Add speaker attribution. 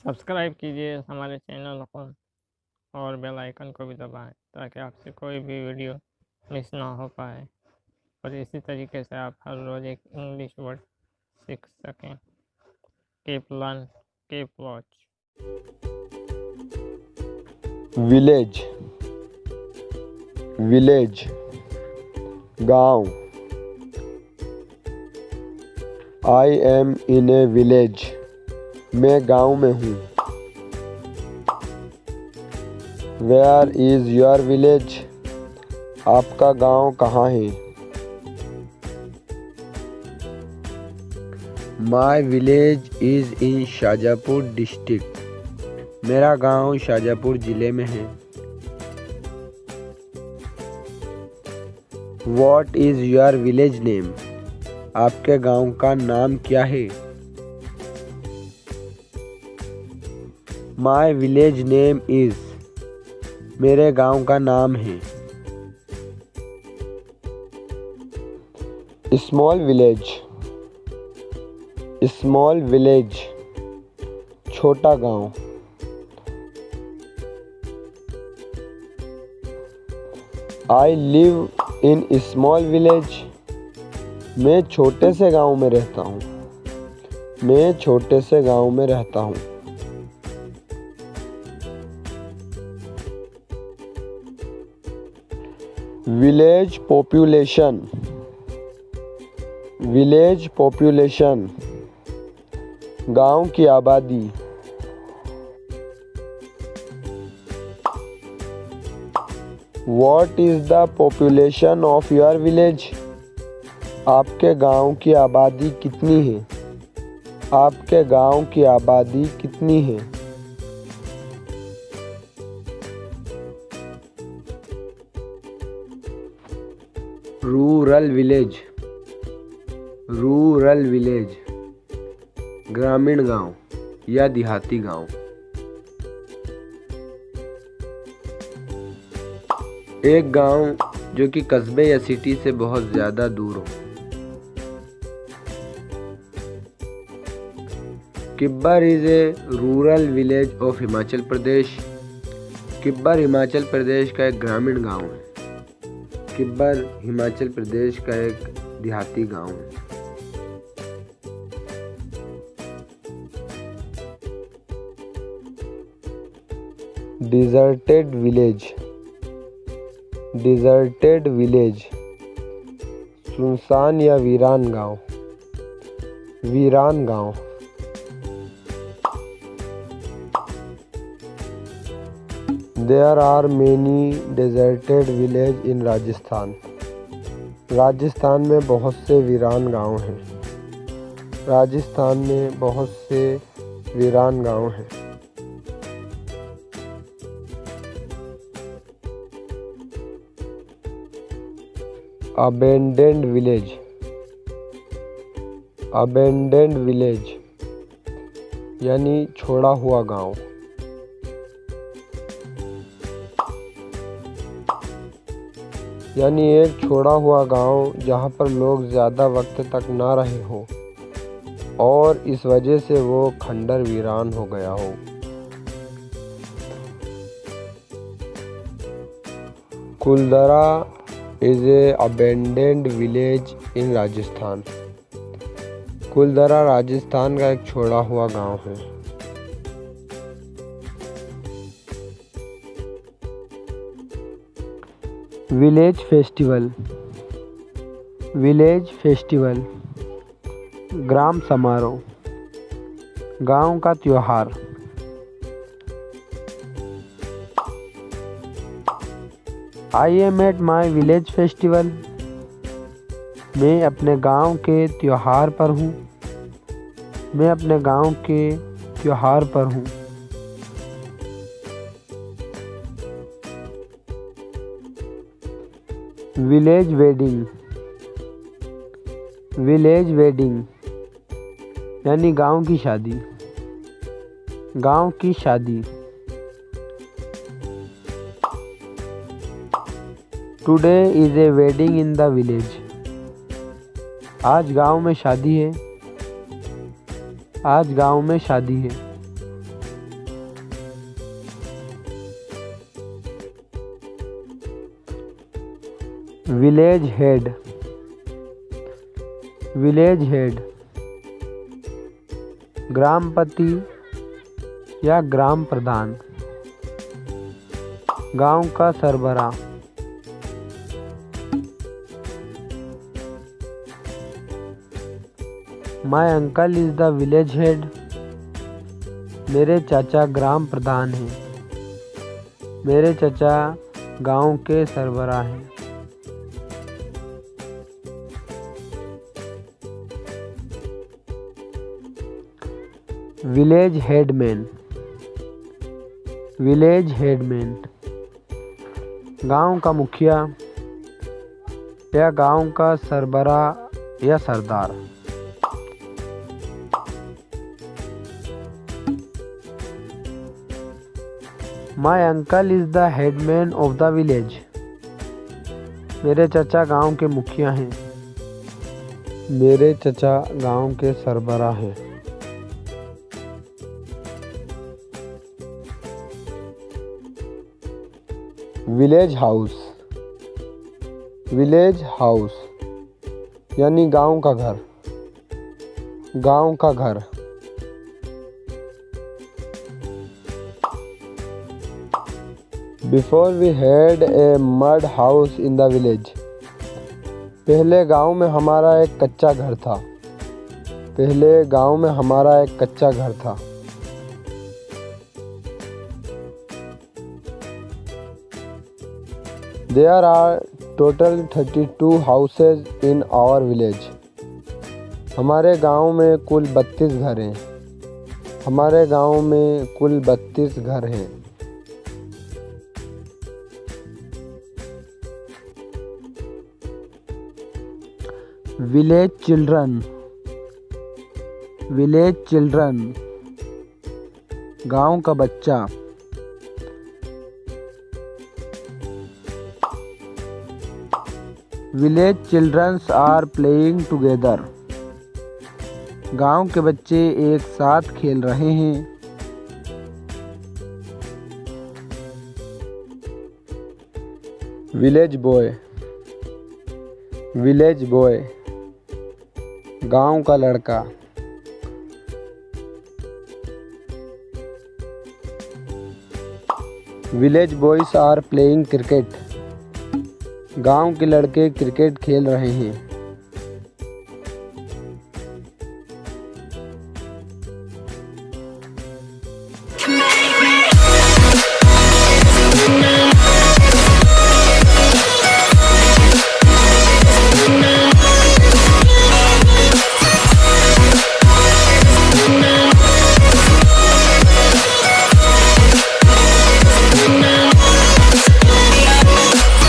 Speaker 1: Subscribe कीजिए हमारे channel को और बेल आइकन को भी दबाएं ताकि आपसे कोई भी वीडियो मिस ना हो पाए और इसी तरीके से आप हर रोज़ एक इंग्लिश वर्ड सीख सकें। Keep learn, keep watch.
Speaker 2: Village, village गांव। I M in A village, मैं गांव में हूँ। वेयर इज़ योर विलेज, आपका गांव कहाँ है? My village is in Shajapur district, मेरा गांव शाजापुर ज़िले में है। What is your village name? आपके गांव का नाम क्या है? My village name is, मेरे गांव का नाम है। Small village, small village छोटा गांव। I live in small village, मैं छोटे से गांव में रहता हूँ। मैं छोटे से गांव में रहता हूँ। विलेज पॉपुलेशन, विलेज पॉपुलेशन गांव की आबादी। What is the population of your village? आपके गांव की आबादी कितनी है? आपके गांव की आबादी कितनी है? रूरल विलेज, रूरल विलेज ग्रामीण गांव या देहाती गांव। एक गांव जो कि कस्बे या सिटी से बहुत ज़्यादा दूर हो। Kibber is a rural village of Himachal Pradesh, Kibber Himachal Pradesh का एक ग्रामीण गांव है। किब्बर हिमाचल प्रदेश का एक देहाती गांव है। डिजर्टेड विलेज, डिजर्टेड विलेज सुनसान या वीरान गांव। वीरान गांव। There are many deserted villages in Rajasthan, Rajasthan में बहुत से वीरान गांव हैं। राजस्थान में बहुत से वीरान गांव हैं। Abandoned village, abandoned village यानी छोड़ा हुआ गांव। यानी एक छोड़ा हुआ गांव जहां पर लोग ज़्यादा वक्त तक ना रहे हो और इस वजह से वो खंडर वीरान हो गया हो। Kuldhara is a abandoned village in Rajasthan, Kuldhara Rajasthan का एक छोड़ा हुआ गांव है। विलेज फेस्टिवल, विलेज फेस्टिवल ग्राम समारोह, गांव का त्योहार। I am at my village festival, मैं अपने गांव के त्योहार पर हूँ। मैं अपने गांव के त्योहार पर हूँ। विलेज वेडिंग, विलेज वेडिंग यानी गांव की शादी। गांव की शादी। Today is a wedding in the village, आज गांव में शादी है। आज गांव में शादी है। विलेज हेड, विलेज हेड, ग्रामपति या ग्राम प्रधान, गांव का सरबरा। My uncle is the village head, मेरे चाचा ग्राम प्रधान हैं, मेरे चाचा गांव के सरबरा हैं। विलेज हेडमैन, विलेज हेडमैन, गांव का मुखिया या गांव का सरबरा या सरदार। My uncle is the headman of the village, मेरे चाचा गांव के मुखिया हैं, मेरे चाचा गांव के सरबरा हैं। विलेज हाउस, विलेज हाउस यानी गांव का घर, गांव का घर। Before we had a mud house in the village, पहले गांव में हमारा एक कच्चा घर था, पहले गांव में हमारा एक कच्चा घर था। There are total 32 houses in our village. हमारे गांव में कुल 32 घर हैं, हमारे गांव में कुल 32 घर हैं। विलेज चिल्ड्रन, विलेज चिल्ड्रन, गांव का बच्चा। Village childrens are playing together, गांव के बच्चे एक साथ खेल रहे हैं। विलेज बॉय, विलेज बॉय, गांव का लड़का। Village boys are playing cricket, गांव के लड़के क्रिकेट खेल रहे हैं।